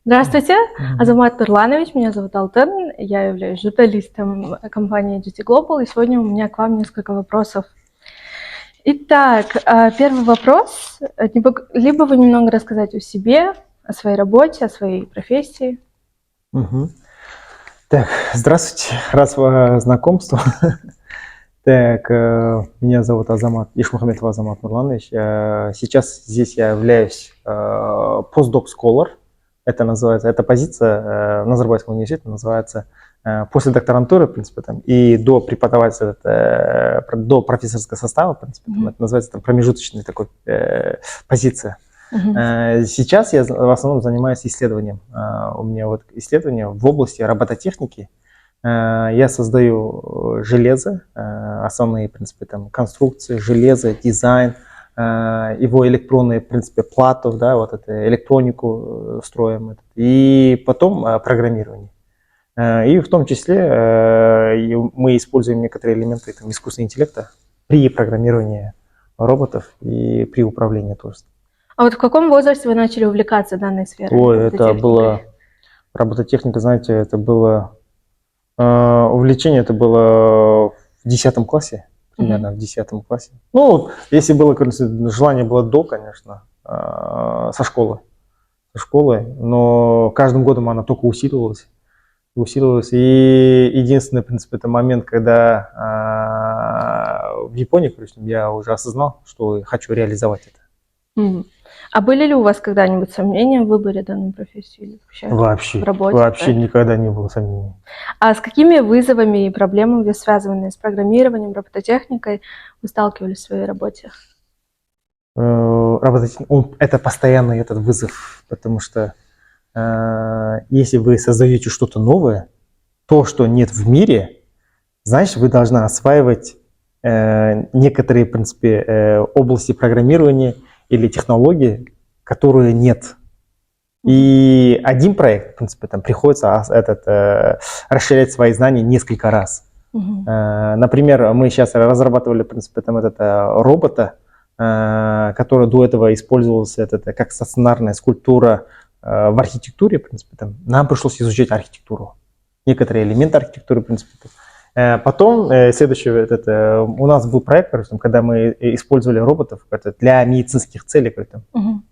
Здравствуйте, Мгм. Азамат Нурланович, меня зовут Алтын, я являюсь журналистом компании GT Global, и сегодня у меня к вам несколько вопросов. Итак, первый вопрос. Либо вы немного рассказать о себе, о своей работе, о своей профессии. Мгм. Так, здравствуйте, рад знакомству. Так, меня зовут Ишмухаметов Азамат Нурланович. Сейчас здесь я являюсь постдок scholar. Это позиция в Назарбаевском университете называется после докторантуры, в принципе, там, и до преподавателя, до профессорского состава, в принципе, там, это называется там, промежуточная такой позиция. Сейчас я в основном занимаюсь исследованием. У меня вот исследование в области робототехники. Я создаю железо, основные, в принципе, там, конструкции, железо, дизайн, его электронные, в принципе, плату, да, вот это электронику строим, и потом программирование. И в том числе мы используем некоторые элементы там, искусственного интеллекта при программировании роботов и при управлении тоже. А вот в каком возрасте вы начали увлекаться данной сферой? Ой, это было робототехника, знаете, это было увлечение, это было в 10 классе, примерно в 10 классе. Ну, если было, конечно, желание было до, конечно, со школы, но каждым годом она только усиливалась. И единственный, в принципе, это момент, когда в Японии, короче, я уже осознал, что хочу реализовать это. А были ли у вас когда-нибудь сомнения в выборе данной профессии или вообще, в работе? Вообще никогда не было сомнений. А с какими вызовами и проблемами, связанными с программированием, робототехникой, вы сталкивались в своей работе? Это постоянный этот вызов, потому что если вы создаете что-то новое, то, что нет в мире, значит, вы должны осваивать некоторые, в принципе, области программирования или технологии, которые нет. И один проект, в принципе, там приходится расширять свои знания несколько раз. Например, мы сейчас разрабатывали, в принципе, там робота, который до этого использовался как стационарная скульптура в архитектуре, в принципе, там, нам пришлось изучать архитектуру, некоторые элементы архитектуры, в принципе. Потом, следующий, у нас был проект, когда мы использовали роботов для медицинских целей.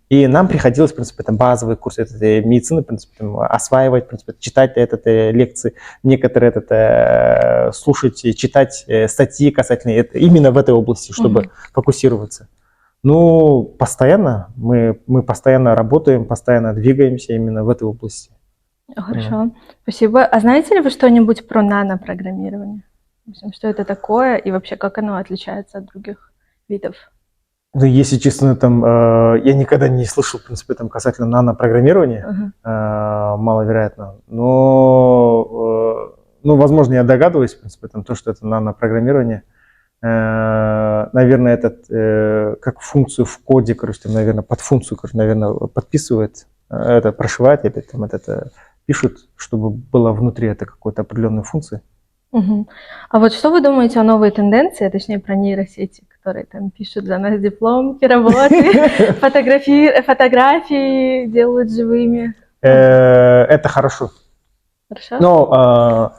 И нам приходилось, в принципе, там, базовые курсы медицины, в принципе, там, осваивать, в принципе, читать лекции, некоторые слушать, читать статьи касательно именно в этой области, чтобы фокусироваться. Ну, постоянно, мы постоянно работаем, постоянно двигаемся именно в этой области. Хорошо, спасибо. А знаете ли вы что-нибудь про нанопрограммирование? Что это такое и вообще как оно отличается от других видов? Ну, если честно, там, я никогда не слышал, в принципе, там, касательно нанопрограммирования, маловероятно. Но, возможно, я догадываюсь, в принципе, там, то, что это нанопрограммирование. Наверное, как функцию в коде, короче, там, наверное, под функцию, короче, наверное, подписывает, прошивает, или там, пишут, чтобы было внутри это какой-то определенной функции. А вот что вы думаете о новой тенденции, точнее про нейросети, которые там пишут за нас дипломки, работы, фотографии делают живыми? Это хорошо. Хорошо? Но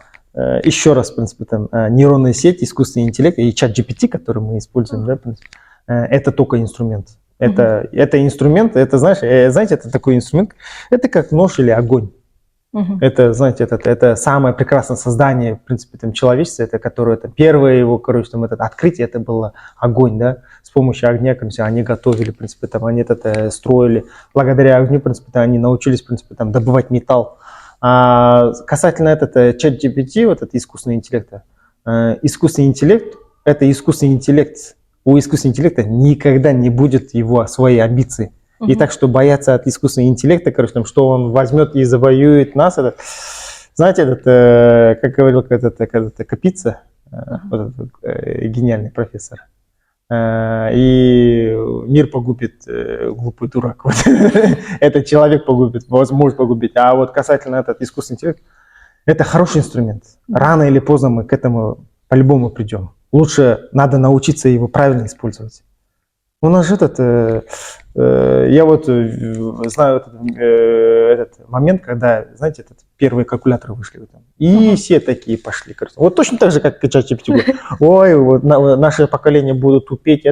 еще раз, в принципе, там, нейронные сети, искусственный интеллект и чат GPT, который мы используем, да, в принципе, это только инструмент. Это инструмент, это, знаете, это такой инструмент, это как нож или огонь. Это, знаете, это самое прекрасное создание, в принципе, там, человечества, это которое, первое его, короче, там, открытие, это было огонь, да, с помощью огня, короче, они готовили, в принципе, там, они строили, благодаря огню, в принципе, они научились, в принципе, там, добывать металл. А касательно чат GPT, вот это искусственный интеллект, искусственный интеллект, это искусственный интеллект, у искусственного интеллекта никогда не будет его своей амбиции. И так что бояться от искусственного интеллекта, короче, там, что он возьмет и завоюет нас, знаете, как говорил когда-то Капица, вот гениальный профессор, и мир погубит глупый дурак. Вот. Этот человек погубит, может погубить. А вот касательно искусственного интеллекта, это хороший инструмент. Рано или поздно мы к этому по-любому придем. Лучше надо научиться его правильно использовать. У нас же я вот знаю этот момент, когда, знаете, первые калькуляторы вышли. И все такие пошли. Вот точно так же, как ChatGPT. Ой, вот наше поколение будут тупеть,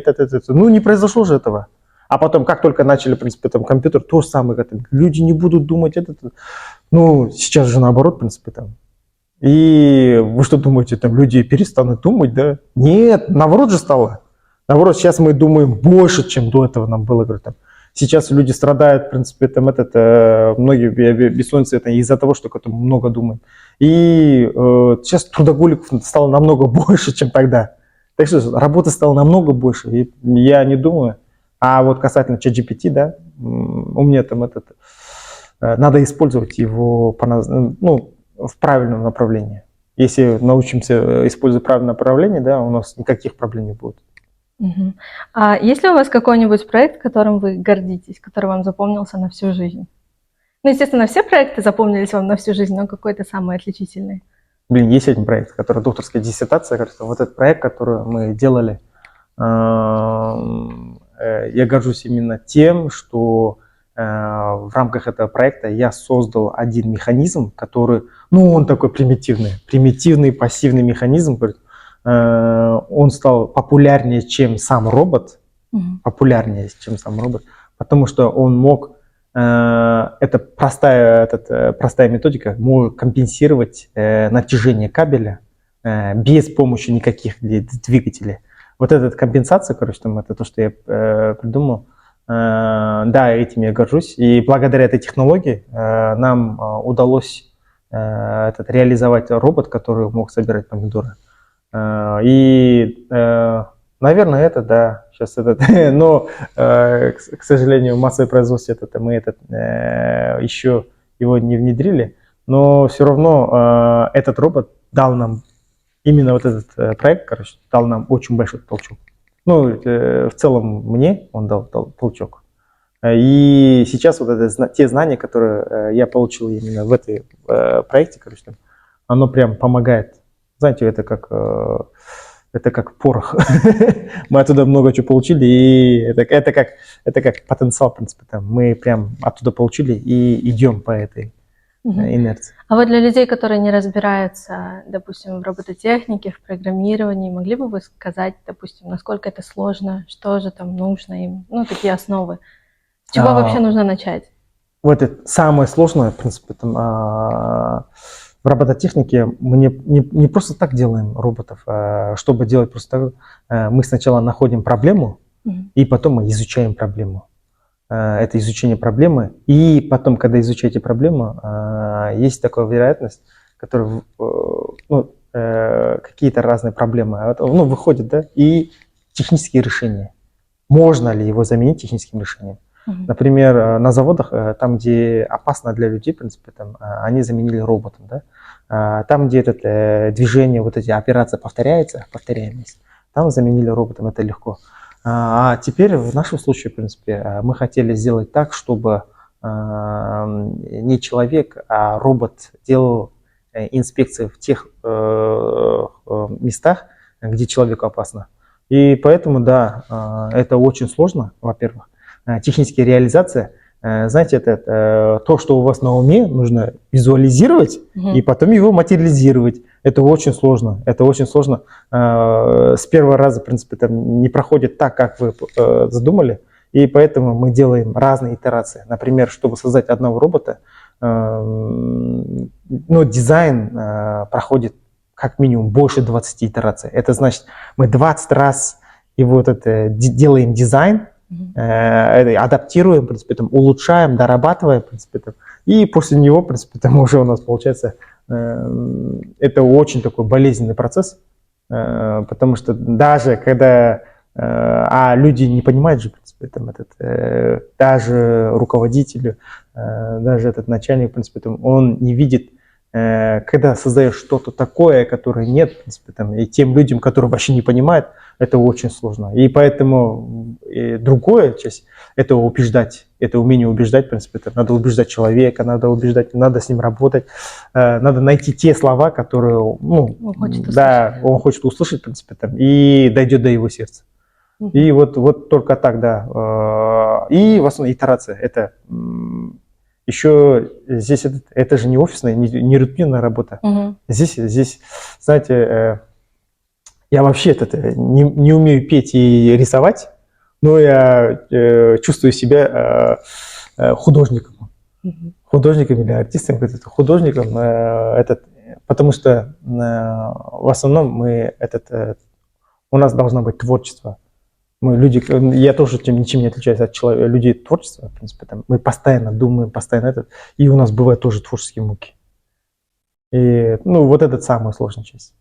Ну, не произошло же этого. А потом, как только начали, в принципе, там компьютер, то же самое. Люди не будут думать Ну, сейчас же наоборот, в принципе, там. И вы что думаете, там люди перестанут думать, да? Нет, наоборот же стало. Наоборот, сейчас мы думаем больше, чем до этого нам было. Говорю, там, сейчас люди страдают, в принципе, там, многие бессонницы из-за того, что много думают. И сейчас трудоголиков стало намного больше, чем тогда. Так что работы стало намного больше, и я не думаю. А вот касательно ChatGPT, да, у меня там надо использовать его в правильном направлении. Если научимся использовать правильное направление, да, у нас никаких проблем не будет. Мгм. А есть ли у вас какой-нибудь проект, которым вы гордитесь, который вам запомнился на всю жизнь? Ну, естественно, все проекты запомнились вам на всю жизнь, но какой-то самый отличительный. Блин, есть один проект, который докторская диссертация, кажется, вот этот проект, который мы делали, я горжусь именно тем, что в рамках этого проекта я создал один механизм, который, он такой примитивный пассивный механизм, он стал популярнее, чем сам робот, потому что он мог, это простая методика, может компенсировать натяжение кабеля без помощи никаких двигателей. Вот эта компенсация, это то, что я придумал, да, этим я горжусь. И благодаря этой технологии нам удалось реализовать робот, который мог собирать помидоры. И, наверное, да, сейчас но, к сожалению, массовое производство мы еще его не внедрили, но все равно этот робот дал нам, именно вот этот проект, дал нам очень большой толчок. В целом мне он дал толчок. И сейчас те знания, которые я получил именно в этой проекте, оно прям помогает. Знаете, это как порох. Мы оттуда много чего получили, и это как потенциал, в принципе. Мы прям оттуда получили и идем по этой инерции. А вот для людей, которые не разбираются, допустим, в робототехнике, в программировании, могли бы вы сказать, допустим, насколько это сложно, что же там нужно им, такие основы? С чего вообще нужно начать? Вот это самое сложное, в принципе, в робототехнике мы не просто так делаем роботов, чтобы делать просто так. Мы сначала находим проблему, и потом мы изучаем проблему. Это изучение проблемы. И потом, когда изучаете проблему, есть такая вероятность, которая, какие-то разные проблемы выходят, да, и технические решения. Можно ли его заменить техническим решением? Например, на заводах, там, где опасно для людей, в принципе, они заменили роботом, да? Там, где движение, эти операции повторяемость, там заменили роботом, это легко. А теперь в нашем случае, в принципе, мы хотели сделать так, чтобы не человек, а робот делал инспекции в тех местах, где человеку опасно. И поэтому, да, это очень сложно, во-первых. Техническая реализация, знаете, это то, что у вас на уме, нужно визуализировать и потом его материализировать. Это очень сложно. С первого раза, в принципе, не проходит так, как вы задумали. И поэтому мы делаем разные итерации. Например, чтобы создать одного робота, дизайн проходит как минимум больше 20 итераций. Это значит, мы 20 раз его делаем дизайн, адаптируем, в принципе, улучшаем, дорабатываем, в принципе, и после него, в принципе, уже у нас получается, это очень такой болезненный процесс, потому что даже когда люди не понимают же, в принципе, даже руководитель, даже этот начальник, в принципе, он не видит, когда создаешь что-то такое, которое нет, в принципе, и тем людям, которые вообще не понимают, это очень сложно. И поэтому другая часть – это убеждать, это умение убеждать, в принципе, надо убеждать человека, надо с ним работать, надо найти те слова, которые он хочет услышать, в принципе, и дойдет до его сердца. И вот только так, да. И в основном итерация. Это еще здесь это же не офисная, не рутинная работа. Здесь, знаете, я вообще не умею петь и рисовать, но я чувствую себя художником. Художником или артистом, художником, потому что в основном у нас должно быть творчество. Мы люди, я тоже ничем не отличаюсь от людей творчества, в принципе, мы постоянно думаем, постоянно и у нас бывают тоже творческие муки. И, вот это самая сложная часть.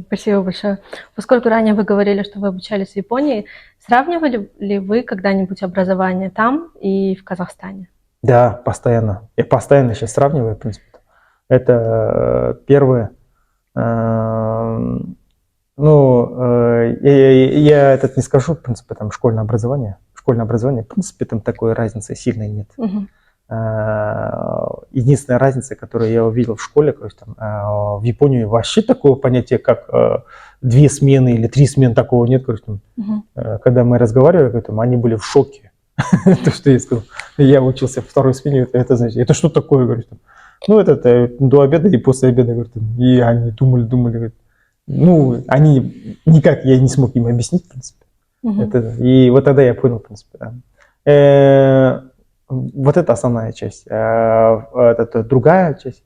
Спасибо большое. Поскольку ранее вы говорили, что вы обучались в Японии, сравнивали ли вы когда-нибудь образование там и в Казахстане? Да, постоянно. Я постоянно сейчас сравниваю, в принципе. Это первое. Я не скажу, в принципе, там школьное образование. Школьное образование, в принципе, там такой разницы сильной нет. Единственная разница, которую я увидел в школе, в Японии вообще такого понятия, как 2 смены или 3 смены, такого нет. Когда мы разговаривали, они были в шоке. То, что я сказал. Я учился в 2-й смене, это значит, это что такое, говорю, это до обеда и после обеда, говорю, и они думали, они никак, я не смог им объяснить, в принципе. И вот тогда я понял, в принципе, да. Вот это основная часть. Это другая часть.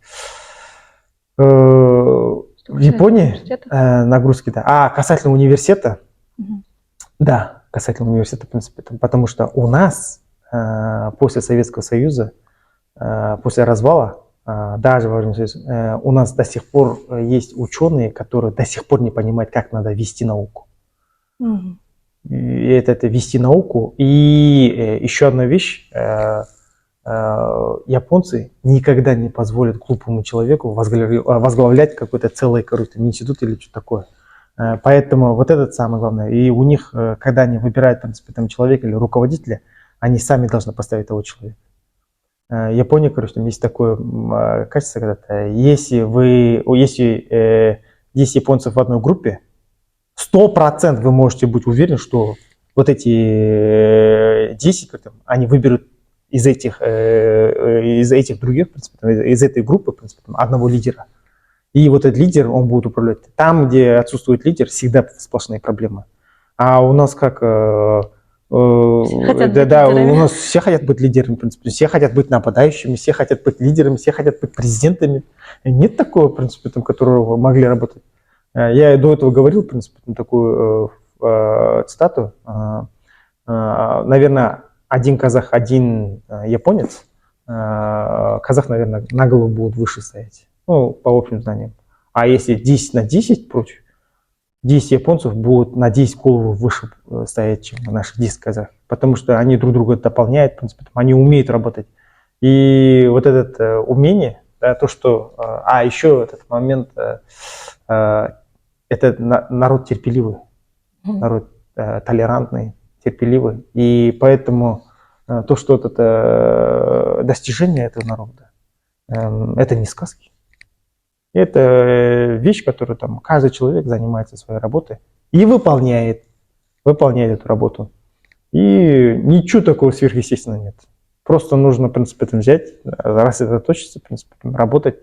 В Японии нагрузки, да. Касательно университета, да, касательно университета, в принципе, потому что у нас после Советского Союза, после развала, даже во время Союза, у нас до сих пор есть ученые, которые до сих пор не понимают, как надо вести науку. И это вести науку. И еще одна вещь. Японцы никогда не позволят глупому человеку возглавлять какой-то целый институт или что-то такое. Поэтому вот это самое главное. И у них, когда они выбирают, в принципе, человека или руководителя, они сами должны поставить того человека. Япония, там есть такое качество, когда если 10 японцев в одной группе, 100% вы можете быть уверены, что вот эти 10, они выберут из этих других, в принципе, из этой группы, в принципе, одного лидера. И вот этот лидер, он будет управлять. Там, где отсутствует лидер, всегда сплошные проблемы. А у нас как... у нас все хотят быть лидерами, в принципе. Все хотят быть нападающими, все хотят быть лидерами, все хотят быть президентами. Нет такого, в принципе, которого могли работать. Я до этого говорил, в принципе, такую цитату. Наверное, один казах, один японец. Казах, наверное, на голову будет выше стоять. По общим знаниям. А если 10 на 10 против, 10 японцев будут на 10 голову выше стоять, чем наши 10 казах. Потому что они друг друга дополняют, в принципе, они умеют работать. И вот это умение, да, то, что... еще этот момент... Это народ терпеливый, народ толерантный, терпеливый. И поэтому то, что это достижение этого народа, это не сказки. Это вещь, которую каждый человек занимается своей работой и выполняет эту работу. И ничего такого сверхъестественного нет. Просто нужно, в принципе, взять, рассредоточиться, в принципе, работать.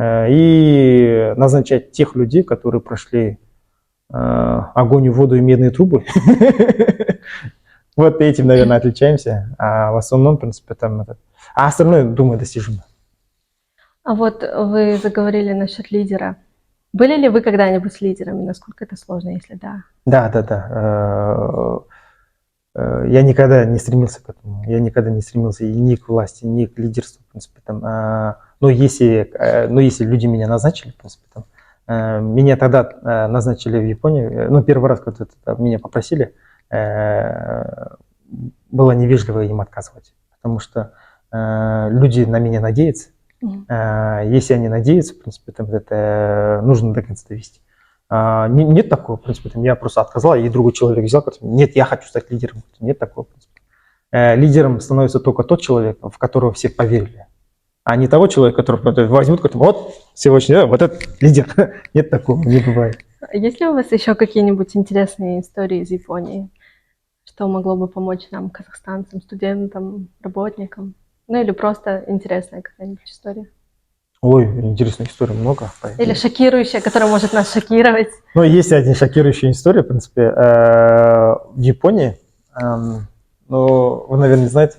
И назначать тех людей, которые прошли огонь, воду и медные трубы. Вот этим, наверное, отличаемся. А в основном, в принципе, А остальное, думаю, достижимо. А вот вы заговорили насчет лидера. Были ли вы когда-нибудь лидерами? Насколько это сложно, если да? Да. Я никогда не стремился к этому. Я никогда не стремился ни к власти, ни к лидерству, в принципе. Но если люди меня назначили, в принципе, меня тогда назначили в Японии, первый раз, когда меня попросили, было невежливо им отказывать, потому что люди на меня надеются. Если они надеются, в принципе, это нужно до конца довести. Нет такого, в принципе, я просто отказал, и другой человек взял, нет, я хочу стать лидером. Нет такого, в принципе. Лидером становится только тот человек, в которого все поверили, а не того человека, который возьмут, вот сегодня, вот этот лидер. Нет такого, не бывает. Есть ли у вас еще какие-нибудь интересные истории из Японии? что могло бы помочь нам, казахстанцам, студентам, работникам? Ну или просто интересная какая-нибудь история? Ой, интересных историй много. Или шокирующая, которая может нас шокировать? Ну, есть одна шокирующая история, в принципе, в Японии. Ну, вы, наверное, знаете,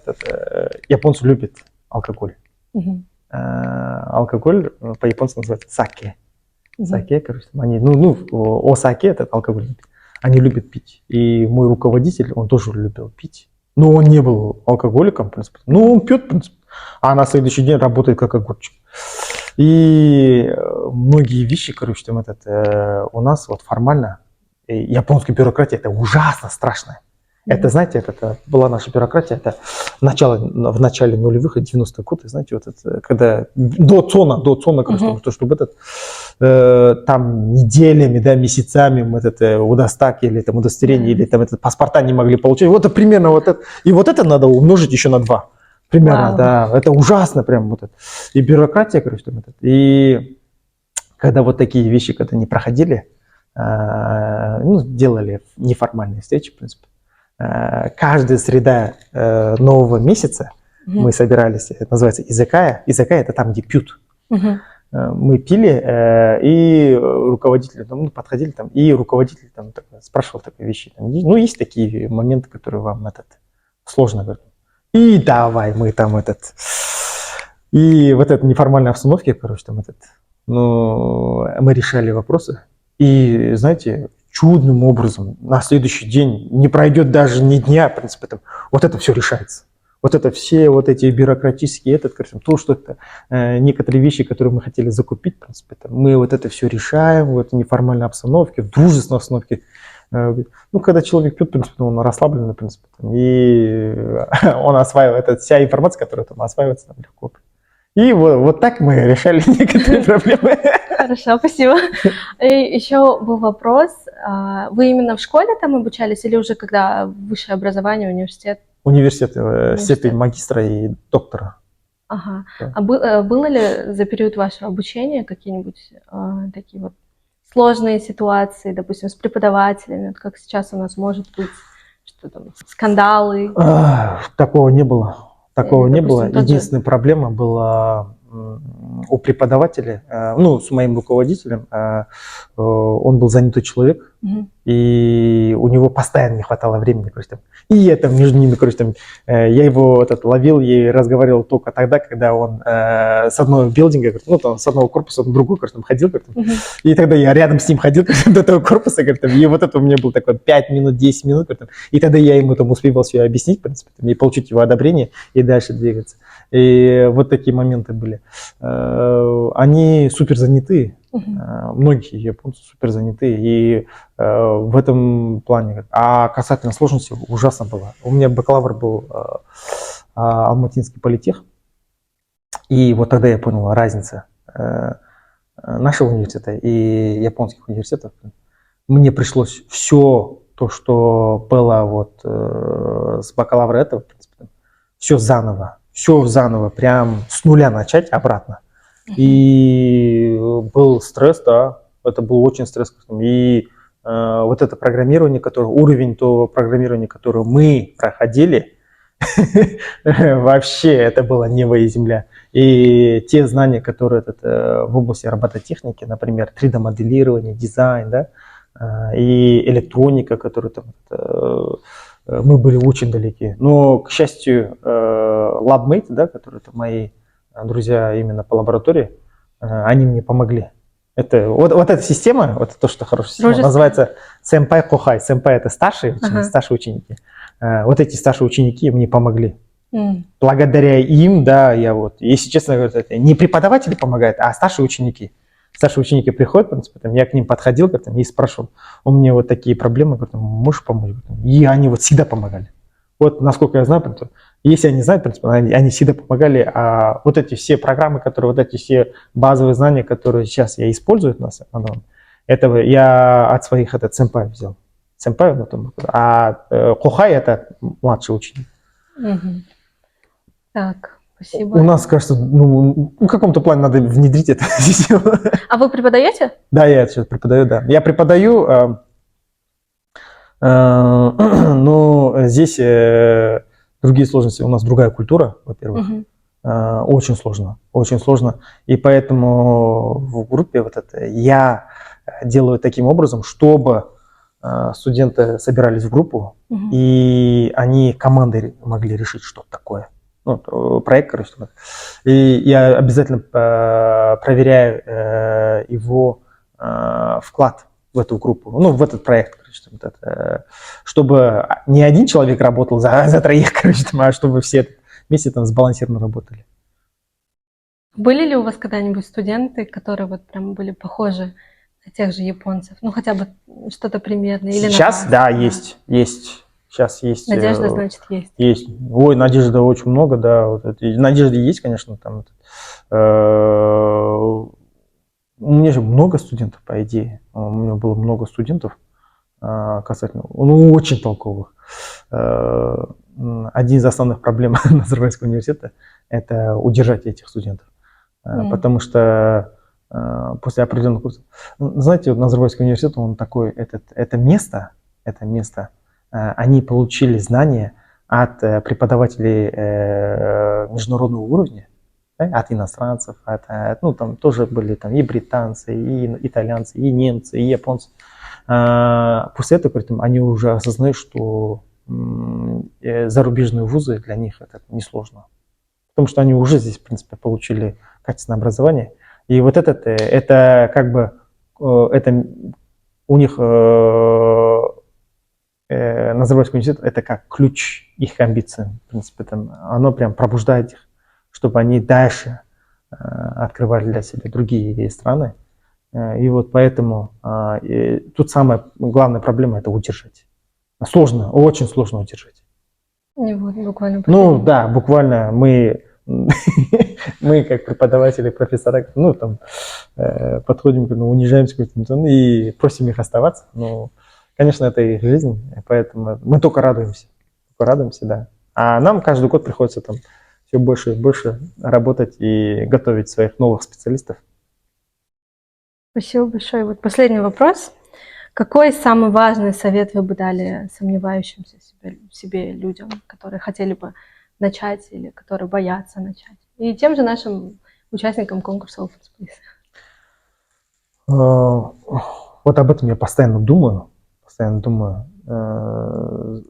японцы любят алкоголь. Мгм. Алкоголь по-японски называется саке. Мгм. Саке, короче, они, о саке, этот алкоголь, они любят пить. И мой руководитель, он тоже любил пить. Но он не был алкоголиком, в принципе. Ну, он пьет, в принципе. А на следующий день работает как огурчик. И многие вещи, короче, там у нас вот формально, японская бюрократия, это ужасно страшно. Это, знаете, это была наша бюрократия, это в начале нулевых, 90-х годов, знаете, вот это, когда до ЦОНа, короче, то, чтобы там неделями, да, месяцами мы удостак или там удостоверение, или там паспорта не могли получить. Вот это примерно вот это. И вот это надо умножить еще на 2. Примерно, Вау. да. Это ужасно прям вот это. И бюрократия, короче, там это. И когда вот такие вещи, когда не проходили, делали неформальные встречи, в принципе. Каждая среда нового месяца мы собирались, это называется изакая. Изакая – это там, где пьют. Мы пили, и руководители подходили, и руководитель спрашивал такие вещи. Ну, есть такие моменты, которые вам сложно, говорят. И давай мы и в этой неформальной обстановке, короче, мы решали вопросы. И, знаете, чудным образом на следующий день, не пройдет даже ни дня, в принципе, вот это все решается. Вот это все вот эти бюрократические, то, что некоторые вещи, которые мы хотели закупить, в принципе, мы вот это все решаем в этой неформальной обстановке, в дружественной обстановке. Ну, когда человек пьет, в принципе, он расслаблен, в принципе, и он осваивает, вся информация, которая там осваивается там легко. И вот так мы решали некоторые проблемы. Хорошо, спасибо. И еще был вопрос. Вы именно в школе там обучались или уже когда высшее образование, университет? Университет, степень магистра и доктора. Ага. Да. А было ли за период вашего обучения какие-нибудь такие вот сложные ситуации, допустим, с преподавателями, вот как сейчас у нас может быть, что там, скандалы? Такого не было. Такого Или, не допустим, было. Единственная проблема была у преподавателя, с моим руководителем. Он был занятой человек, и у него постоянно не хватало времени. И я между ними, я его ловил и разговаривал только тогда, когда он с одного билдинга, с одного корпуса в другой ходил. И тогда я рядом с ним ходил до этого корпуса, и вот это у меня был такой 5 минут, 10 минут. И тогда я ему успевал все объяснить, в принципе, и получить его одобрение, и дальше двигаться. И вот такие моменты были. Они супер заняты, многие японцы супер заняты, и в этом плане. А касательно сложности ужасно было. У меня бакалавр был Алматинский политех, и вот тогда я понял разницу нашего университета и японских университетов. Мне пришлось все то, что было с бакалавра этого, в принципе, все заново, прям с нуля начать обратно. И был стресс, да, это был очень стресс. И вот это программирование, уровень того программирования, которое мы проходили, вообще это было небо и земля. И те знания, которые в области робототехники, например, 3D-моделирование, дизайн, да, и электроника, которую мы были очень далеки. Но, к счастью, LabMate, да, которые мои друзья именно по лаборатории, они мне помогли. Вот эта система, вот то, что хорошая система, называется сэмпай кохай. Сэмпай – это старшие ученики. Вот эти старшие ученики мне помогли. Благодаря им, да, если честно говоря, не преподаватели помогают, а старшие ученики. Старшие ученики приходят, в принципе, я к ним подходил и спрашивал, у меня вот такие проблемы, можешь помочь? И они всегда помогали. Вот насколько я знаю, если они знают, в принципе, они всегда помогали, а вот эти все программы, эти все базовые знания, которые сейчас я использую, это я от своих сэмпаев взял. Сэмпай, а кохай – это младший ученик. Так, спасибо. У нас, кажется, в каком-то плане надо внедрить это. А вы преподаете? Да, я сейчас преподаю, да. Я преподаю Но здесь другие сложности. У нас другая культура, во-первых. Очень сложно, очень сложно. И поэтому в группе вот это я делаю таким образом, чтобы студенты собирались в группу, и они командой могли решить что-то такое. Ну, проект, короче. И я обязательно проверяю его вклад в эту группу, ну, в этот проект, короче, вот это, чтобы не один человек работал за троих, короче, а чтобы все вместе там сбалансированно работали. Были ли у вас когда-нибудь студенты, которые вот прям были похожи на тех же японцев? Ну, хотя бы что-то примерное. Или Сейчас, да, есть. Сейчас есть. Надежда, значит, есть. Есть. Ой, надежды очень много, да. Вот это. Надежды есть, конечно, там. У меня же много студентов, по идее. У меня было много студентов касательно, ну, очень толковых. Один из основных проблем Назарбаевского университета – это удержать этих студентов. Потому что после определенных курсов… Знаете, вот Назарбаевский университет, он такой, это место, они получили знания от преподавателей международного уровня, да, от иностранцев, ну, там тоже были там и британцы, и итальянцы, и немцы, и японцы. После этого они уже осознают, что зарубежные вузы для них это несложно. Потому что они уже здесь, в принципе, получили качественное образование. И вот это как бы, это у них Назарбаевский университет, это как ключ их амбициям. В принципе, оно прям пробуждает их, чтобы они дальше открывали для себя другие страны. И вот поэтому тут самая главная проблема – это удержать. Сложно, очень сложно удержать. И вот буквально. Ну да, буквально мы как преподаватели, профессора, ну там подходим, унижаемся и просим их оставаться. Но, конечно, это их жизнь, поэтому мы только радуемся, да. А нам каждый год приходится там все больше и больше работать и готовить своих новых специалистов. Спасибо большое. Вот последний вопрос. Какой самый важный совет вы бы дали сомневающимся в себе людям, которые хотели бы начать или которые боятся начать? И тем же нашим участникам конкурса Open Space. Вот об этом я постоянно думаю.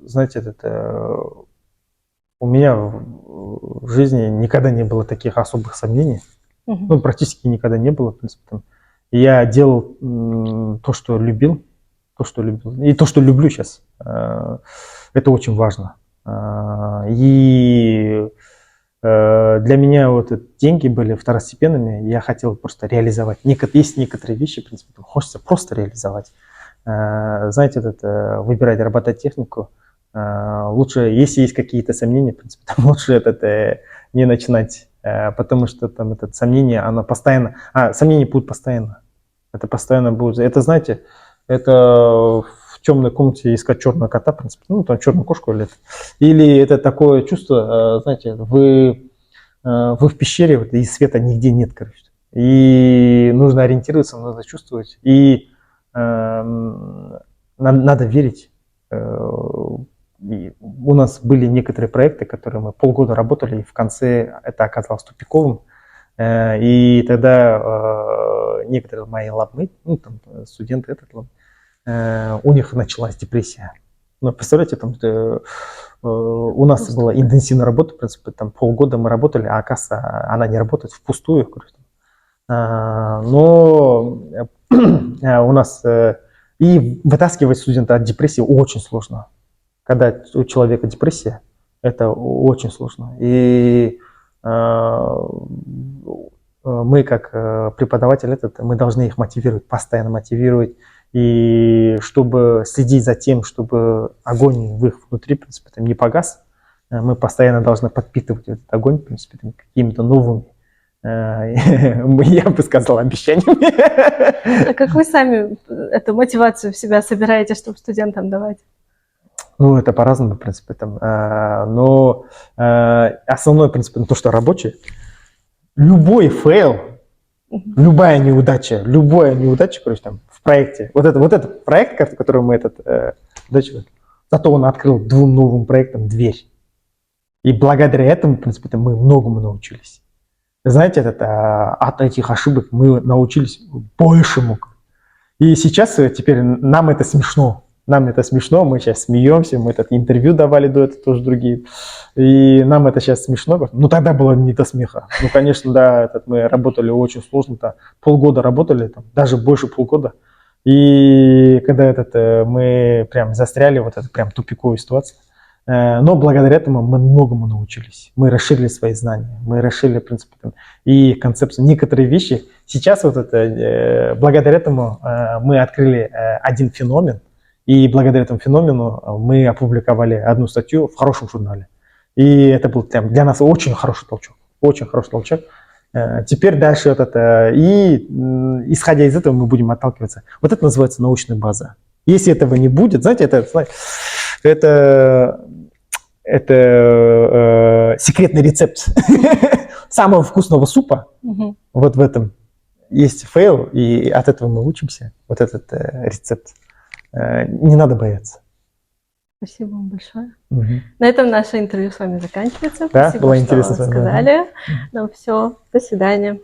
Знаете, у меня в жизни никогда не было таких особых сомнений. Ну, практически никогда не было, в принципе. Я делал то, что любил, и то, что люблю сейчас. Это очень важно. И для меня вот деньги были второстепенными. Я хотел просто реализовать. Есть некоторые вещи, в принципе, хочется просто реализовать. Знаете, выбирать робототехнику. Лучше, если есть какие-то сомнения, в принципе, там лучше не начинать. Потому что там сомнение, оно постоянно… сомнения будут постоянно. Это постоянно будет. Это, знаете, это в темной комнате искать черного кота, в принципе, ну, там черную кошку или это такое чувство, знаете, вы в пещере, и света нигде нет, короче. И нужно ориентироваться, нужно чувствовать. И надо верить. И у нас были некоторые проекты, которые мы полгода работали, и в конце это оказалось тупиковым. И тогда некоторые мои лабмейты, ну, там, студенты, у них началась депрессия. Ну, представляете, у нас была интенсивная работа, в принципе, там полгода мы работали, а оказывается, она не работает впустую. Но у нас и вытаскивать студента от депрессии очень сложно. Когда у человека депрессия, это очень сложно. И мы, как преподаватель, мы должны их мотивировать, постоянно мотивировать, и чтобы следить за тем, чтобы огонь в их внутри, в принципе, не погас, мы постоянно должны подпитывать этот огонь, в принципе, какими-то новыми, я бы сказал, обещаниями. А как вы сами эту мотивацию в себя собираете, чтобы студентам давать? Ну, это по-разному, в принципе. Но основной принцип, то, что рабочий, любой фейл Любая неудача, короче, там, в проекте. Вот этот проект, который мы зато он открыл 2 новым проектам дверь. И благодаря этому, в принципе, мы многому научились. Знаете, от этих ошибок мы научились большему. И сейчас теперь нам это смешно. Мы сейчас смеемся, мы это интервью давали до этого тоже другие. И нам это сейчас смешно. Ну, тогда было не до смеха. Ну, конечно, да, мы работали очень сложно. Полгода работали, даже больше полгода. И когда мы прям застряли, прям тупиковую ситуацию. Но благодаря этому мы многому научились. Мы расширили свои знания, мы расширили, в принципе, и концепцию. Некоторые вещи. Сейчас благодаря этому мы открыли один феномен, и благодаря этому феномену мы опубликовали одну статью в хорошем журнале. И это был прям для нас очень хороший толчок. Очень хороший толчок. Теперь дальше и исходя из этого мы будем отталкиваться. Вот это называется научная база. Если этого не будет, знаете, это секретный рецепт самого вкусного супа. Вот в этом есть фейл, и от этого мы учимся. Вот этот рецепт. Не надо бояться. Спасибо вам большое. На этом наше интервью с вами заканчивается. Да, Спасибо, было что интересно с вами сказали. Ну все, до свидания.